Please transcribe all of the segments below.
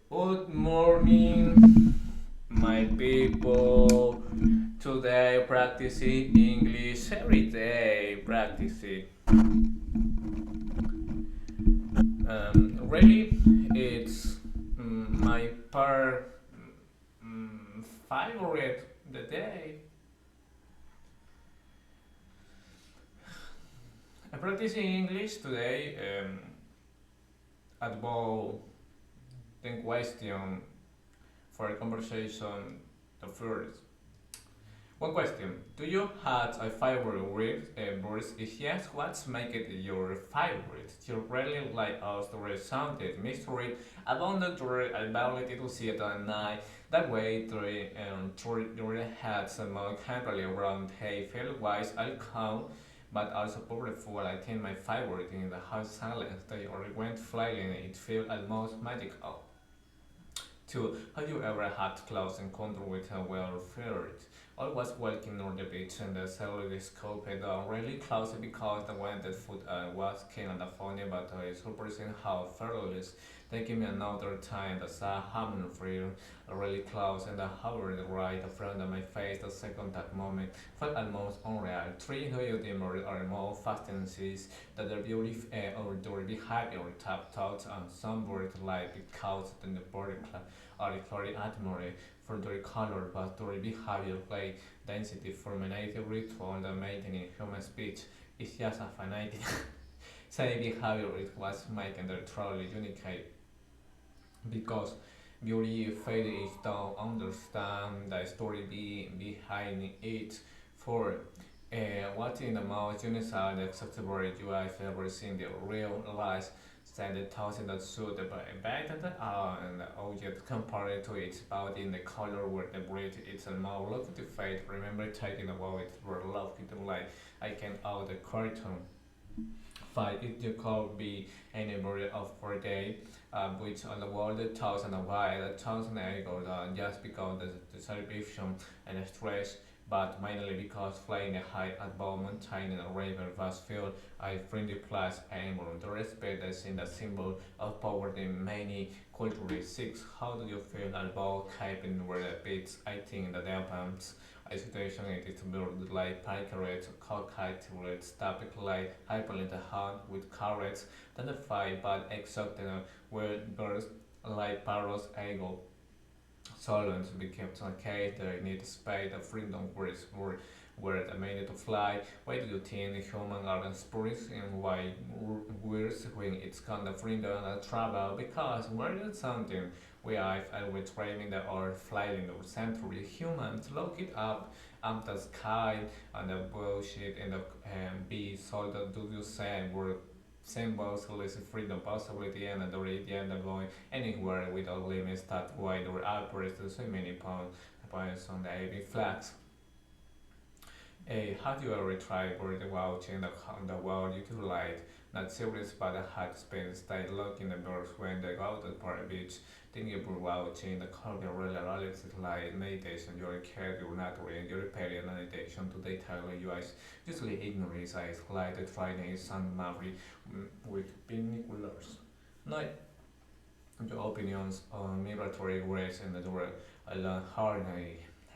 Good morning, my people. Today practicing English every day. Practicing. Really, it's my part favorite the day. I'm practicing English today about the question for a conversation. The first. One question: do you have a favorite word? Verse if yes, what's make it your favorite? You really like us to read something mystery about your ability to see it at night. That way, you had some more casually around hey, feel wise, I'll come, but also powerful. I think my favorite in the house silence. They already went flying. It feels almost magical. Two, have you ever had close encounter with a well-ferret? I was walking on the beach and the sailor scoped really close because the wind that foot was kind of funny, but surprising how fearless. They gave me another time that saw humming free really close and hovered right in front of my face. The second that moment felt almost unreal. Three, how you dimmer are more fascinating that their beauty or their behavior tap thoughts and some words like because in the body are very admired for their color, but their behavior play density for native ritual and maintaining human speech is just a finite say behavior it was making their truly unique because beauty faith is to understand the story behind it for what in the most universal acceptable you have ever seen the real life said the thousand that should be better and object compared to its body in the color where the breed it's a more look at the fate remember taking about it were love into light I can out the cartoon fight it you could be anybody of for day which on the world a thousand a while a thousand ago just because the celebration and the stress but mainly because flying a high at bow mountain and a river was filled I friendly plus animal the respect is in the symbol of power in many cultures six how do you feel about keeping where the beats I think the albums a situation it is built like picarates, cockeyed topic like hyperlink hunt with carrots, then the fight but except where birds like parrots, eagle, solent became okay, they need space, the freedom words where they made to fly. Why do you think human are spirits and why words when it's kind of freedom and travel? Because where is something we have and we're training the earth flying the century humans look it up the sky and the bullshit and the be so that do you say were symbols elicit freedom possibility and the radiant going anywhere without limits that why there operates so many points on the AB flags. Hey, have you ever tried bird watching the world you light? Not serious but I had spent stay looking the birds when they go out at the beach. Thinking about watching the color really relaxes like meditation, your care, your nature, and your period meditation to detail US. Usually ignorance eyes like the training San Mary with binoculars. Now, your opinions on migratory rates and the world. I learned hard.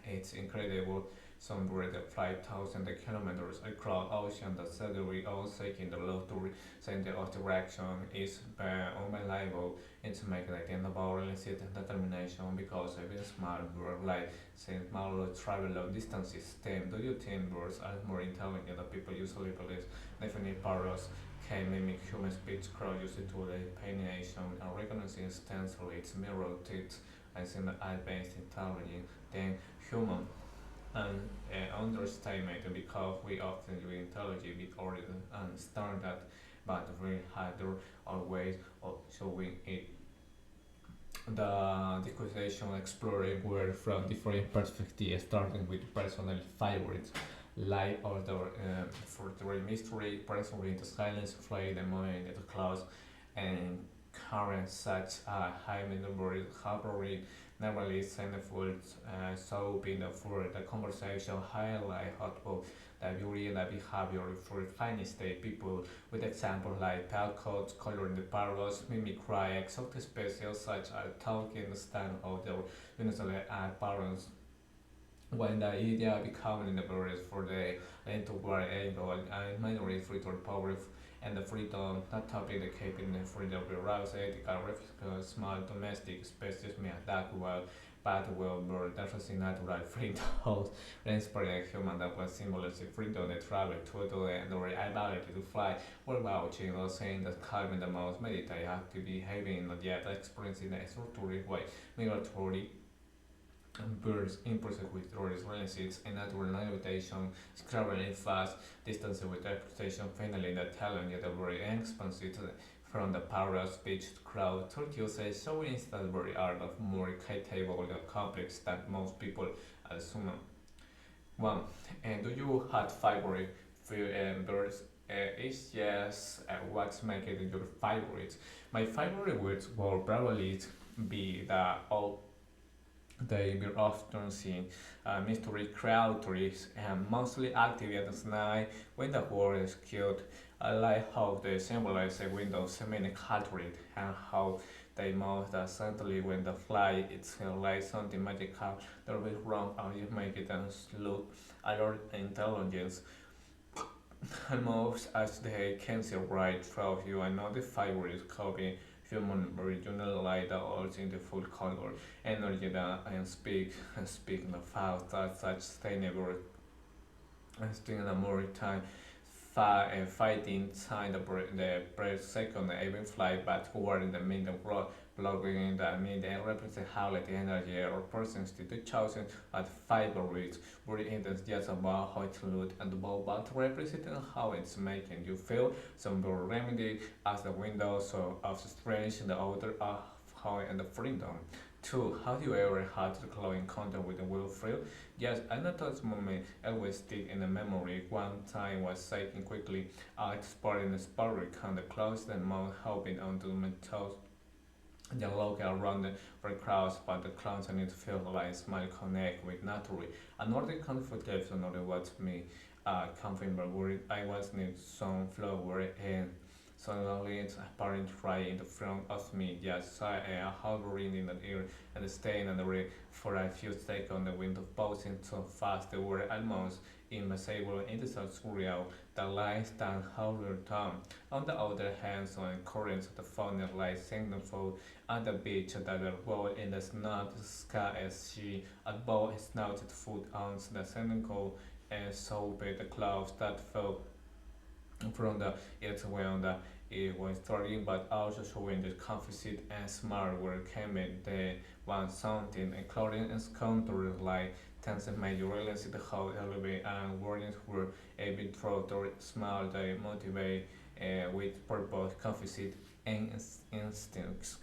It's incredible. Some were the 5,000 kilometers across ocean. The surgery all seeking the love to center of direction is unbelievable. It's making identifiable illicit determination because even small birds like Saint Malo travel long distances. Then, do you think birds are more intelligent than people usually believe? Definitely parrots can mimic human speech cross used to the paination and recognizing stencil its mirror teeth as an advanced intelligence than human and understatement because we often use intelligence with order and standard but very harder always showing it the discussion exploring were from different perspectives starting with personal favorites light order for the mystery personally in the silence play the moment at the close and current such high memory harboring normally send the food so being for the conversation highlight hotbook the beauty and the behavior for finest state people with examples like pelcoats, coloring the parrots, mimicry, exotic species such as talking stand of the Venezuelan parrots when the idea becoming the barriers for the end-to-war angle and minority freedom power and the freedom not topping the keeping the freedom of arouse ethical refugee small domestic species may attack well but will burn that's natural freedom inspiring human that was symbolistic freedom the travel to the and the ability to fly what about you know saying that calming the most meditate have to behaving not yet experiencing a structured way migratory birds impulsive withdrawals, relentless and natural navigation, traveling fast distances with reputation, finally the talent yet very expansive from the power speech crowd. Turkey says so instant very art of more capable and complex than most people assume. One, and do you have favorite birds? Is yes, what's making your favorite? My favorite words will probably be the old they will often seen mystery creatures and mostly active at night when the world is killed. I like how they symbolize the windows many cultures and how they move subtly when the fly it's like something magical that will wrong or you make it and look alert intelligence almost as they can see right through you and not the favorite copy human original light all in the full color energy that and speak the fact that such sustainable and still a more time fighting inside the press second even flight but toward the middle road blocking in the middle represent how like energy or persons to the chosen at favorites very intense just about how it look and about but representing how it's making you feel some remedy as the window so of strange the order of how and the freedom. Two, how do you ever had the close encounter with the Wilfred? Yes, another moment always stick in the memory. One time was shaking quickly, exploring the spark on the closed and mouth helping onto my toes. The look around the crowds, but the clowns and it felt like smile connect with naturally. Another confrontation of what me comfort but worried I was need some flower and suddenly it's apparent right in the front of me, just hovering in the air and staying on the rail for a few seconds. The wind posing so fast they were almost invisible in the south surreal. The lines stand hover down. On the other hand, some currents of the funnel like signal on the beach that are roll in the snow sky as she above snouted foot on the cynical and so big the clouds that fell from the earth when it was starting, but also showing the confidence and smart were coming the one something including encounters like tension major realize the how elevate and warnings were able to small they motivate with purpose, confidence and instincts.